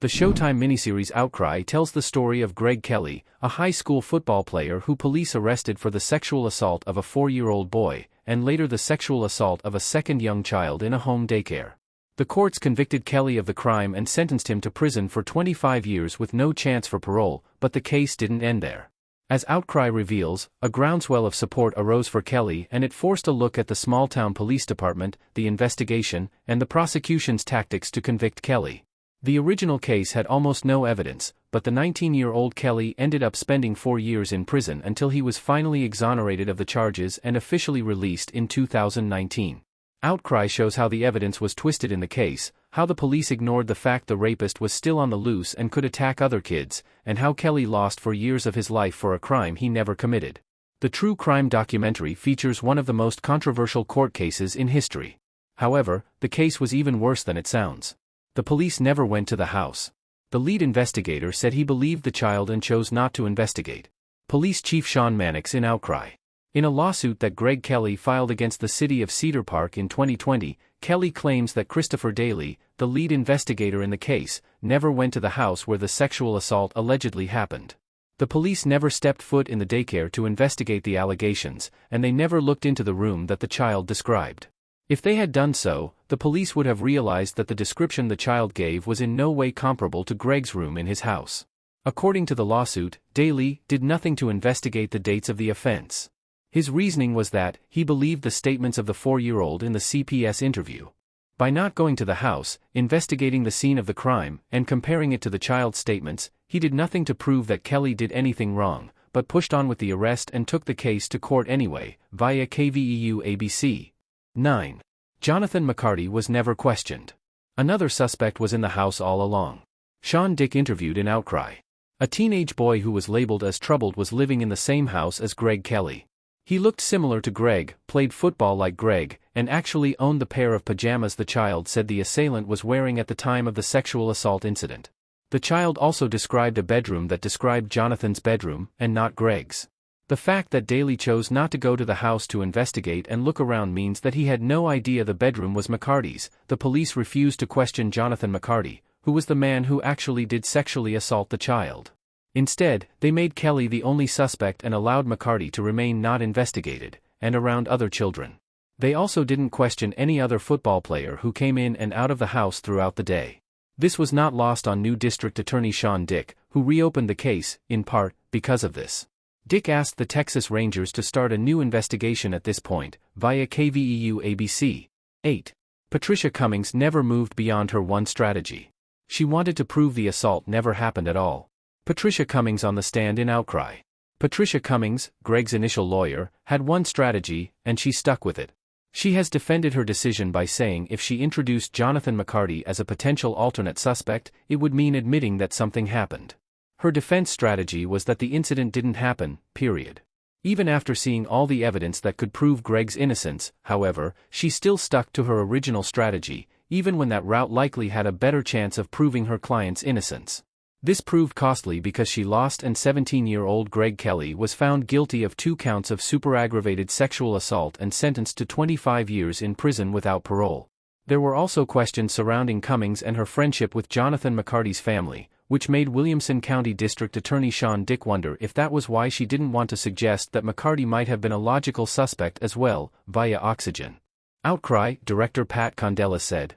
The Showtime miniseries Outcry tells the story of Greg Kelley, a high school football player who police arrested for the sexual assault of a 4-year-old boy, and later the sexual assault of a second young child in a home daycare. The courts convicted Kelley of the crime and sentenced him to prison for 25 years with no chance for parole, but the case didn't end there. As Outcry reveals, a groundswell of support arose for Kelley, and it forced a look at the small-town police department, the investigation, and the prosecution's tactics to convict Kelley. The original case had almost no evidence, but the 19-year-old Kelley ended up spending 4 years in prison until he was finally exonerated of the charges and officially released in 2019. Outcry shows how the evidence was twisted in the case, how the police ignored the fact the rapist was still on the loose and could attack other kids, and how Kelley lost 4 years of his life for a crime he never committed. The true crime documentary features one of the most controversial court cases in history. However, the case was even worse than it sounds. The police never went to the house. The lead investigator said he believed the child and chose not to investigate. Police Chief Sean Mannix in Outcry. In a lawsuit that Greg Kelley filed against the city of Cedar Park in 2020, Kelley claims that Christopher Daly, the lead investigator in the case, never went to the house where the sexual assault allegedly happened. The police never stepped foot in the daycare to investigate the allegations, and they never looked into the room that the child described. If they had done so, the police would have realized that the description the child gave was in no way comparable to Greg's room in his house. According to the lawsuit, Daly did nothing to investigate the dates of the offense. His reasoning was that he believed the statements of the 4-year-old in the CPS interview. By not going to the house, investigating the scene of the crime, and comparing it to the child's statements, he did nothing to prove that Kelley did anything wrong, but pushed on with the arrest and took the case to court anyway, via KVEU ABC. 9. Jonathan McCarty was never questioned. Another suspect was in the house all along. Sean Dick interviewed in Outcry. A teenage boy who was labeled as troubled was living in the same house as Greg Kelley. He looked similar to Greg, played football like Greg, and actually owned the pair of pajamas the child said the assailant was wearing at the time of the sexual assault incident. The child also described a bedroom that described Jonathan's bedroom, and not Greg's. The fact that Daly chose not to go to the house to investigate and look around means that he had no idea the bedroom was McCarty's. The police refused to question Jonathan McCarty, who was the man who actually did sexually assault the child. Instead, they made Kelley the only suspect and allowed McCarty to remain not investigated, and around other children. They also didn't question any other football player who came in and out of the house throughout the day. This was not lost on new District Attorney Sean Dick, who reopened the case, in part, because of this. Dick asked the Texas Rangers to start a new investigation at this point, via KVEU ABC. 8. Patricia Cummings never moved beyond her one strategy. She wanted to prove the assault never happened at all. Patricia Cummings on the stand in Outcry. Patricia Cummings, Greg's initial lawyer, had one strategy, and she stuck with it. She has defended her decision by saying if she introduced Jonathan McCarty as a potential alternate suspect, it would mean admitting that something happened. Her defense strategy was that the incident didn't happen, period. Even after seeing all the evidence that could prove Greg's innocence, however, she still stuck to her original strategy, even when that route likely had a better chance of proving her client's innocence. This proved costly because she lost, and 17-year-old Greg Kelley was found guilty of 2 counts of super-aggravated sexual assault and sentenced to 25 years in prison without parole. There were also questions surrounding Cummings and her friendship with Jonathan McCarty's family, which made Williamson County District Attorney Sean Dick wonder if that was why she didn't want to suggest that McCarty might have been a logical suspect as well, via Oxygen. Outcry, director Pat Condella said,